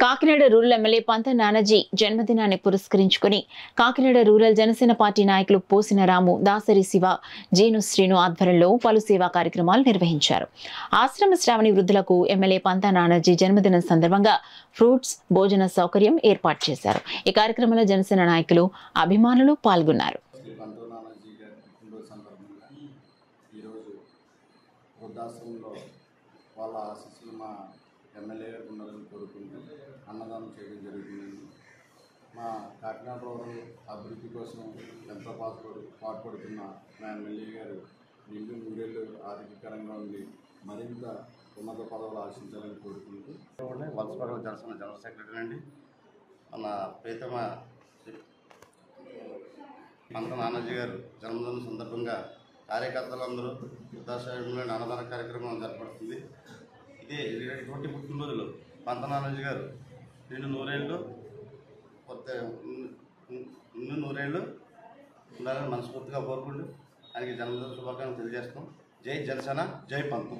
Kakinada rural MLA పంత నానాజీ జన్మదినాన్ని పురస్కరించుకుని Kakinada rural Janasena party నాయకులు పోసిన రాము, దాసరి శివ, జీను శ్రీను ఆధ్వర్యంలో పలు సేవా కార్యక్రమాలు నిర్వహించారు. ఆశ్రమ శ్రావణి వృద్ధులకు ఎమ్మెల్యే పంత నానాజీ జన్మదినం సందర్భంగా ఫ్రూట్స్, భోజన సౌకర్యం ఏర్పాటు చేశారు. ఈ కార్యక్రమంలో జనసేన నాయకులు, అభిమానులు పాల్గొన్నారు. వాళ్ళ ఆశీస్సులు మా ఎమ్మెల్యే గారికి ఉండాలని కోరుకుంటూ అన్నదానం చేయడం జరుగుతుందండి. మా కాకినాడ రూరల్ అభివృద్ధి కోసం ఎంతో పాటుపడుతున్న మా ఎమ్మెల్యే గారు నిండు నూరేళ్ళు ఆరోగ్యకరంగా ఉండి మరింత ఉన్నత పదవులు ఆశించాలని కోరుకుంటూ వలసపగల జనసేన జనరల్ సెక్రటరీ అండి. మన ప్రీతమ పంత నానాజీ గారు జన్మదినం సందర్భంగా కార్యకర్తలందరూ వృద్ధాశ్రమంలో అన్నదాన కార్యక్రమం జరపడుతుంది. ఇటువంటి పుట్టినరోజులు పంత నానాజీ గారు నిన్ను నూరేళ్ళు ఉండాలని మనస్ఫూర్తిగా కోరుకుంటూ ఆయనకి జన్మదిన శుభాకాంక్షలు తెలియజేస్తాం. జై జనసేన, జై పంతం.